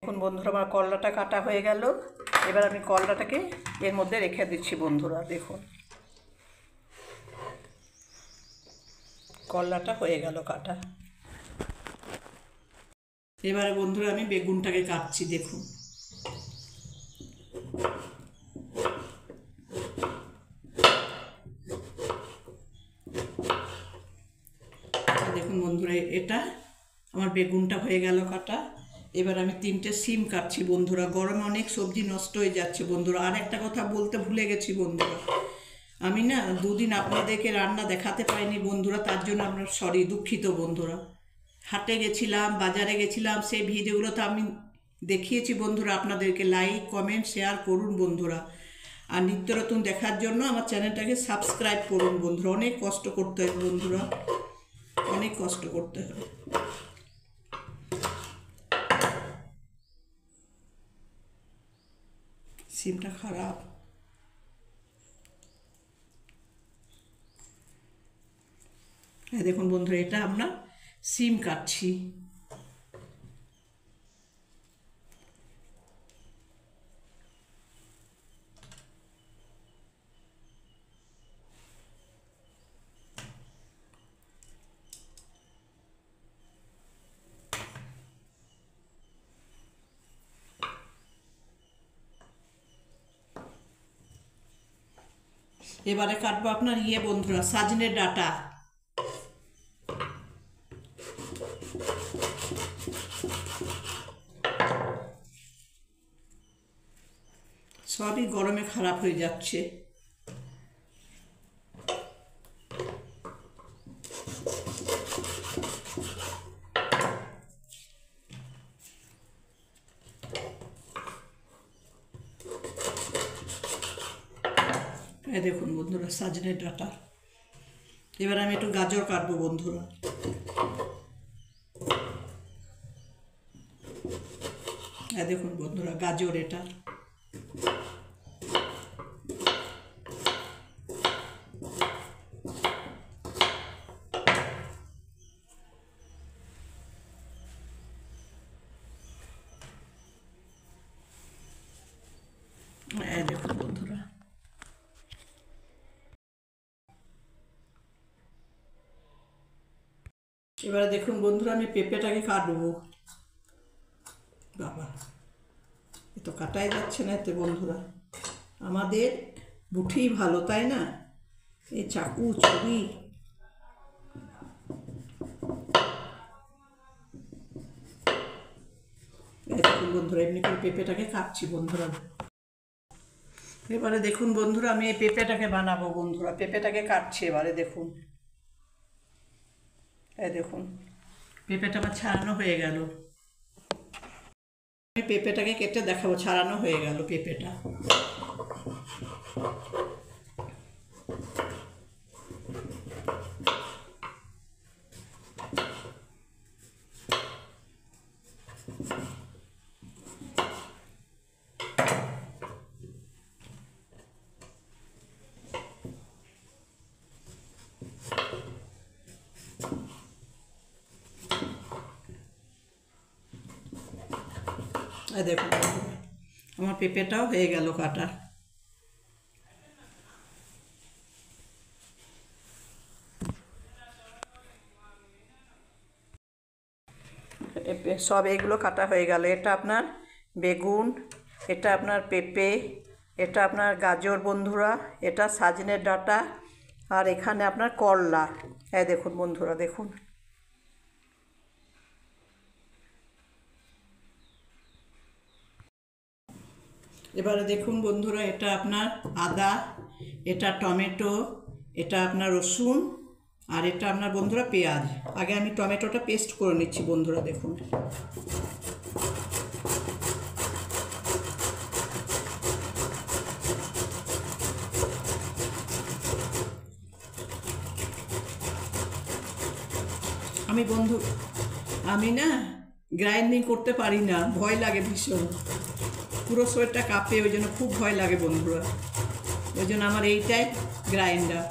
এখন বন্ধুরা আমার করলাটা কাটা হয়ে গেল। এবার আমি করলাটাকে এর মধ্যে রেখে দিচ্ছি বন্ধুরা। দেখুন করলাটা হয়ে গেল কাটা। এবারে বন্ধুরা আমি বেগুনটাকে কাটছি। দেখুন দেখুন বন্ধুরা, এটা আমার বেগুনটা হয়ে গেল কাটা। এবার আমি 3টে সিম কাটছি বন্ধুরা। গরমে অনেক সবজি নষ্ট হয়ে যাচ্ছে বন্ধুরা। আর একটা কথা বলতে ভুলে গেছি বন্ধুরা, আমি না দুদিন আপনাদেরকে রান্না দেখাতে পাইনি বন্ধুরা, তার জন্য আপনার সরি, দুঃখিত বন্ধুরা। হাটে গেছিলাম, বাজারে গেছিলাম, সেই ভিডিওগুলো তো আমি দেখিয়েছি বন্ধুরা আপনাদেরকে। লাইক কমেন্ট শেয়ার করুন বন্ধুরা। আর নিত্য নতুন দেখার জন্য আমার চ্যানেলটাকে সাবস্ক্রাইব করুন বন্ধুরা। অনেক কষ্ট করতে হয় বন্ধুরা, অনেক কষ্ট করতে হয়। সিমটা খারাপ। হ্যাঁ দেখুন বন্ধুরা, এটা আমরা সিম কাটছি। এবারে কাটবো আপনার বন্ধুরা, সাজনে ডাঁটা। সবই গরমে খারাপ হয়ে যাচ্ছে। এই দেখুন বন্ধুরা সাজনে ডাঁটা। এবার আমি একটু গাজর কাটবো বন্ধুরা। এই দেখুন বন্ধুরা গাজর, এটা দেখুন বন্ধুরা। এবারে দেখুন বন্ধুরা আমি পেঁপেটাকে কাটবো। বাবা, এ তো কাটাই যাচ্ছে না এতে বন্ধুরা। আমাদের বুদ্ধি ভালো, তাই না? এই চাকু ছুরি, দেখুন বন্ধুরা এমনি করে পেঁপেটাকে কাটছি বন্ধুরা। এবারে দেখুন বন্ধুরা আমি এই পেঁপেটাকে বানাবো বন্ধুরা। পেঁপেটাকে কাটছি এবারে। দেখুন এই দেখুন পেঁপেটা আমার ছাড়ানো হয়ে গেল। আমি পেঁপেটাকে কেটে দেখাবো। ছাড়ানো হয়ে গেল পেঁপেটা। দেখুন আমার পেঁপেটাও হয়ে গেল কাটা। সব এগুলো কাটা হয়ে গেল। এটা আপনার বেগুন, এটা আপনার পেঁপে, এটা আপনার গাজর বন্ধুরা, এটা সাজনের ডাঁটা, আর এখানে আপনার করলা। এই দেখুন বন্ধুরা, দেখুন এবারে দেখুন বন্ধুরা, এটা আপনার আদা, এটা টমেটো, এটা আপনার রসুন, আর এটা আপনার বন্ধুরা পেঁয়াজ। আগে আমি টমেটোটা পেস্ট করে নিচ্ছি বন্ধুরা। দেখুন আমি না গ্রাইন্ডিং করতে পারি না, ভয় লাগে ভীষণ। পুরো শরীরটা কাঁপে, ওই জন্য খুব ভয় লাগে বন্ধুরা। ওই জন্য আমার এইটাই গ্রাইন্ডার।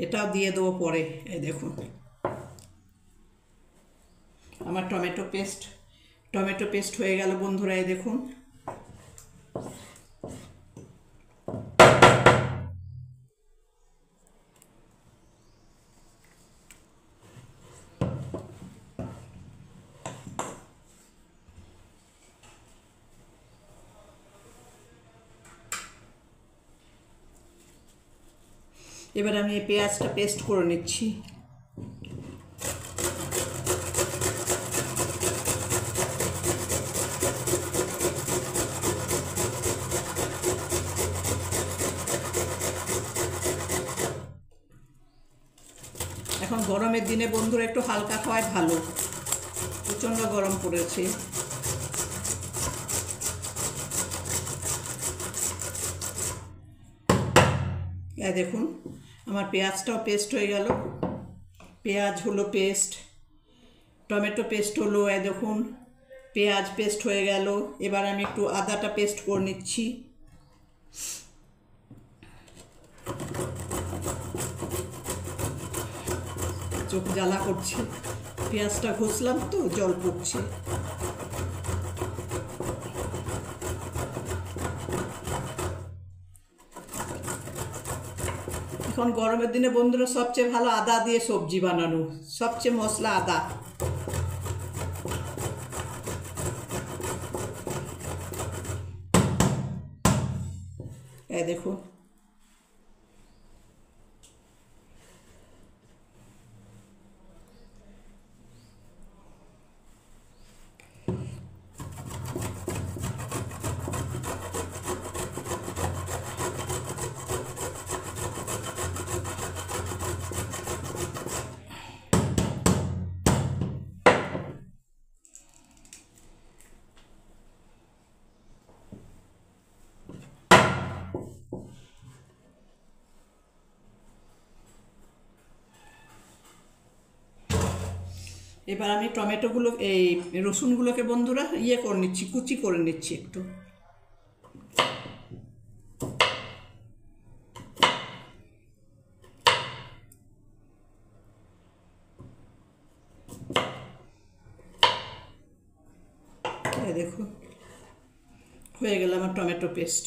এটাও দিয়ে দেবো পরে। এই দেখুন আমার টমেটো পেস্ট হয়ে গেল বন্ধুরা। এই দেখুন এবার আমি এই পেঁয়াজটা পেস্ট করে নিচ্ছি। এখন গরমের দিনে বন্ধুরা একটু হালকা খাওয়াই ভালো, প্রচণ্ড গরম পড়েছে। এই দেখুন আমার পেঁয়াজটাও পেস্ট হয়ে গেল। পেঁয়াজ হলো পেস্ট, টমেটো পেস্ট হলো। এই দেখুন পেঁয়াজ পেস্ট হয়ে গেল। এবার আমি একটু আদাটা পেস্ট করে নিচ্ছি। চোখ জ্বালা করছে, পেঁয়াজটা ঘষলাম তো জল পড়ছে। এখন গরমের দিনে বন্ধুরা সবচেয়ে ভালো আদা দিয়ে সবজি বানানো, সবচেয়ে মশলা আদা। এই দেখুন এবার আমি টমেটোগুলো এই রসুনগুলোকে বন্ধুরা করে নিচ্ছি, কুচি করে নিচ্ছি একটু। দেখুন হয়ে গেল আমার টমেটো পেস্ট।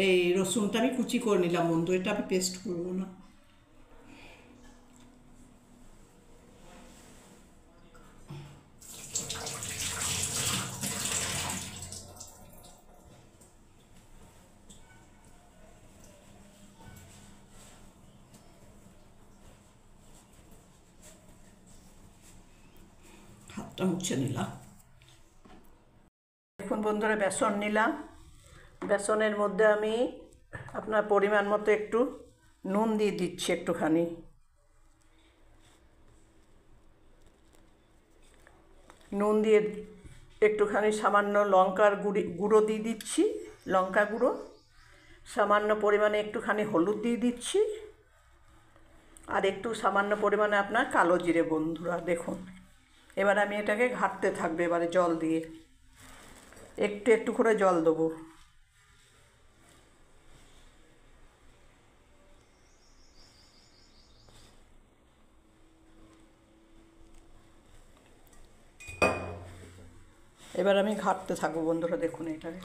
এই রসুনটা আমি কুচি করে নিলাম বন্ধু, এটা আমি পেস্ট করবো না। হাতটা মুছে নিলাম। দেখুন বন্ধুরা বেসন নিলাম, বেসনের মধ্যে আমি আপনার পরিমাণ মতো একটু নুন দিয়ে দিচ্ছি একটুখানি। নুন দিয়ে একটুখানি সামান্য লঙ্কার গুঁড়ো দিয়ে দিচ্ছি, লঙ্কা গুঁড়ো। সামান্য পরিমাণে একটুখানি হলুদ দিয়ে দিচ্ছি, আর একটু সামান্য পরিমাণে আপনার কালো জিরে বন্ধুরা। দেখুন এবার আমি এটাকে ঘাঁটতে থাকবে এবারে জল দিয়ে, একটু একটু করে জল দেবো। এবার আমি ঘাঁটতে থাকবো বন্ধুরা। দেখুন এটাকে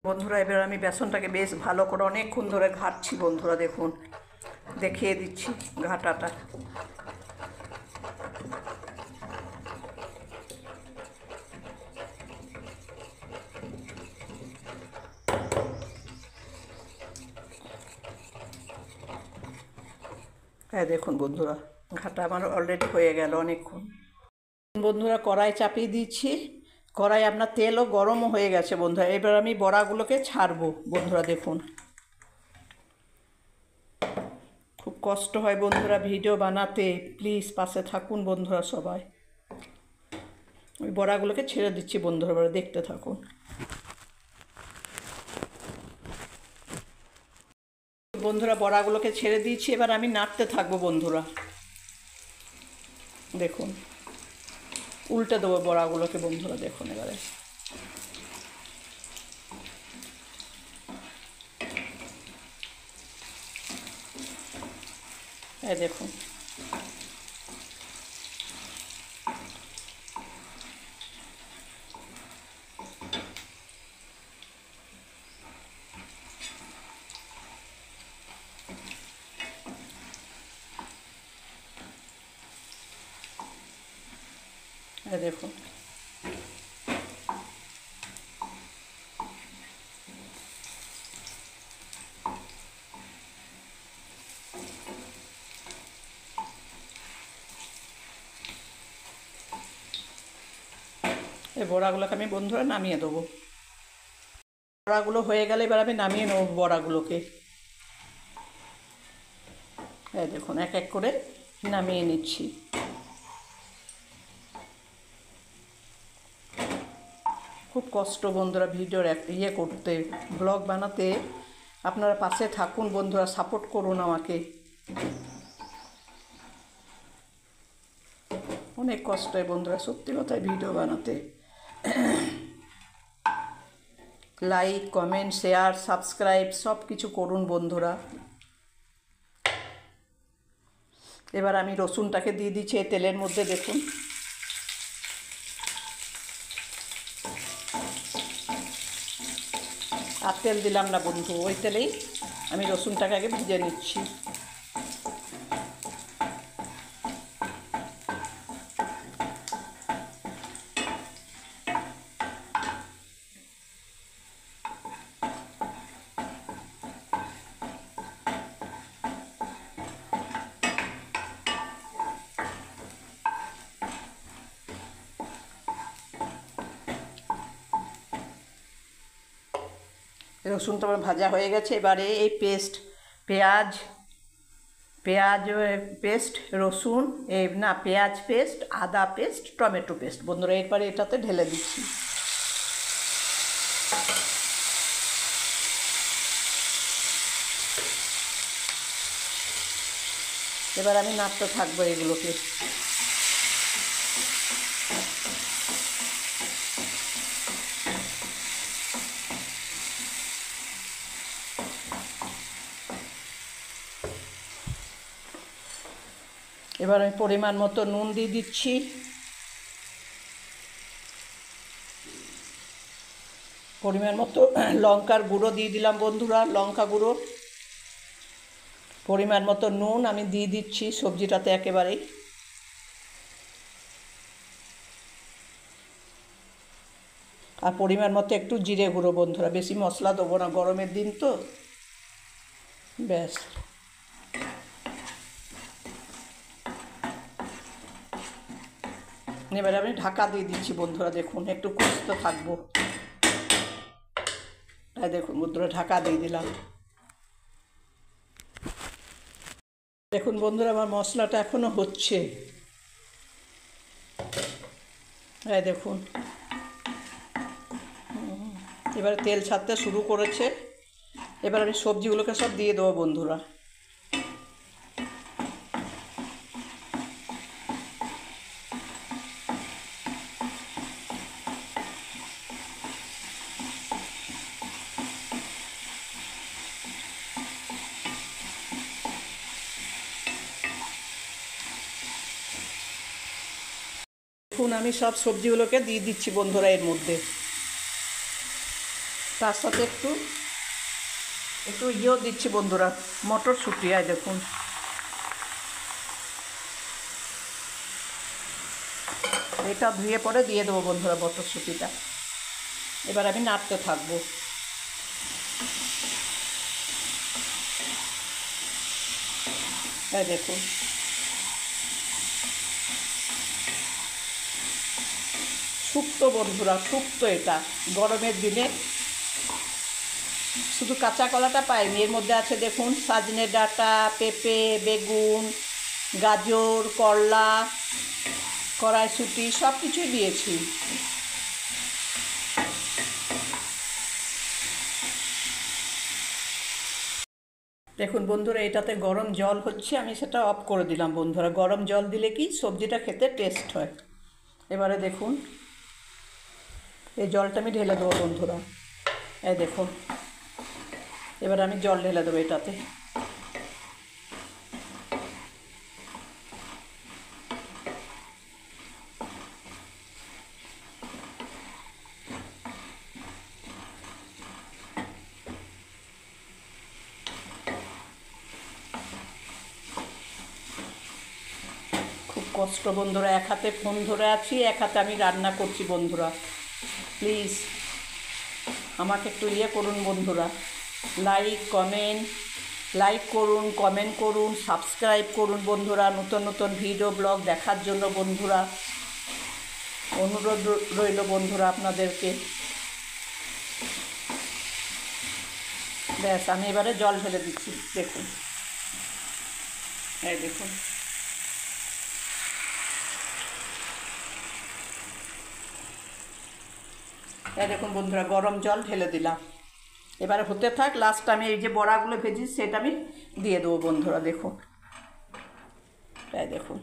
বন্ধুরা, এবার আমি বেসনটাকে বেশ ভালো করে অনেকক্ষণ ধরে ঘাঁটছি বন্ধুরা। দেখুন দেখিয়ে দিচ্ছি ঘাঁটাটা। হ্যাঁ দেখুন বন্ধুরা ঘাটা আমার অলরেডি হয়ে গেল অনেকক্ষণ। বন্ধুরা কড়াই চাপিয়ে দিচ্ছি, কড়াই আপনার তেলও গরমও হয়ে গেছে বন্ধুরা। এবার আমি বড়াগুলোকে ছাড়বো বন্ধুরা। দেখুন খুব কষ্ট হয় বন্ধুরা ভিডিও বানাতে, প্লিজ পাশে থাকুন বন্ধুরা সবাই। ওই বড়াগুলোকে ছেড়ে দিচ্ছি বন্ধুরা, এবার দেখতে থাকুন। বন্ধুরা বড়াগুলোকে ছেড়ে দিয়েছি, এবার আমি নাড়তে থাকবো বন্ধুরা। দেখুন উল্টে দেবো বড়াগুলোকে বন্ধুরা। দেখুন এবারে এই দেখুন, এই দেখুন। এই বড়াগুলোকে আমি বন্ধুরা নামিয়ে দেবো। বড়াগুলো হয়ে গেলে এবার আমি নামিয়ে নেব বড়াগুলোকে। এই দেখুন, এক এক করে নামিয়ে নিচ্ছি। খুব কষ্ট বন্ধুরা ভিডিওর করতে, ব্লগ বানাতে। আপনারা পাশে থাকুন বন্ধুরা, সাপোর্ট করুন আমাকে। অনেক কষ্ট হয় বন্ধুরা, সত্যি কথায় ভিডিও বানাতে। লাইক, কমেন্ট, শেয়ার, সাবস্ক্রাইব সব কিছু করুন বন্ধুরা। এবার আমি রসুনটাকে দিয়ে দিচ্ছি এই তেলের মধ্যে। দেখুন, আর তেল দিলাম না বন্ধু, ওই তেলেই আমি রসুনটাকে আগে ভেজে নিচ্ছি। রসুনটা আমার ভাজা হয়ে গেছে। এবারে এই পেঁয়াজ পেস্ট, রসুন পেঁয়াজ পেস্ট, আদা পেস্ট, টমেটো পেস্ট বন্ধুরা এরপরে এটাতে ঢেলে দিচ্ছি। এবার আমি নাড়তে থাকবো এগুলোকে। এবার আমি পরিমাণ মতো নুন দিয়ে দিচ্ছি। পরিমাণ মতো লঙ্কার গুঁড়ো দিয়ে দিলাম বন্ধুরা, লঙ্কা গুঁড়ো। পরিমাণ মতো নুন আমি দিয়ে দিচ্ছি সবজিটাতে একেবারেই। আর পরিমাণ মতো একটু জিরে গুঁড়ো বন্ধুরা, বেশি মশলা দেবো না, গরমের দিন তো। ব্যাস, এবারে আমি ঢাকা দিয়ে দিচ্ছি বন্ধুরা। দেখুন, একটু কষতে থাকবো। তাই দেখুন বন্ধুরা, ঢাকা দিয়ে দিলাম। দেখুন বন্ধুরা, আমার মশলাটা এখনো হচ্ছে। এই দেখুন, এবারে তেল ছাড়তে শুরু করেছে। এবার আমি সবজিগুলোকে সব দিয়ে দেবো বন্ধুরা। দেখুন, আমি সব সবজিগুলোকে দিয়ে দিচ্ছি বন্ধুরা এর মধ্যে। তার সাথে একটু ইয়েও দিচ্ছি বন্ধুরা, মটরশুঁটি। আয় দেখুন, এটা ধুয়ে পরে দিয়ে দেবো বন্ধুরা মটরশুঁটিটা। এবার আমি নাড়তে থাকবো। এই দেখুন, শুক্তো বন্ধুরা, শুক্তো। এটা গরমের দিনে শুধু কাঁচা কলাটা পাইনি, এর মধ্যে আছে দেখুন সজনে ডাঁটা, পেঁপে, বেগুন, গাজর, করলা, কড়াইশুঁটি সব কিছুই দিয়েছি। দেখুন বন্ধুরা, এটাতে গরম জল হচ্ছে, আমি সেটা অফ করে দিলাম বন্ধুরা। গরম জল দিলে কি সবজিটা খেতে টেস্ট হয়। এবারে দেখুন, এই জলটা আমি ঢেলে দেবো বন্ধুরা। এই দেখুন, এবার আমি জল ঢেলে দেবো এটাতে। কষ্ট বন্ধুরা, এক হাতে ফোন ধরে আছি, এক হাতে আমি রান্না করছি বন্ধুরা। প্লিজ আমাকে একটু করুন বন্ধুরা, লাইক করুন, কমেন্ট করুন, সাবস্ক্রাইব করুন বন্ধুরা। নতুন নতুন ভিডিও ব্লগ দেখার জন্য বন্ধুরা অনুরোধ রইল বন্ধুরা আপনাদেরকে। ব্যাস, আমি এবারে জল ঢেলে দিচ্ছি। দেখুন, এই দেখুন, এই দেখুন বন্ধুরা, গরম জল ঢেলে দিলাম। এবারে হতে থাক। লাস্ট আমি এই যে বড়াগুলো ভেজি সেটা আমি দিয়ে দেবো বন্ধুরা। দেখুন, এই দেখুন।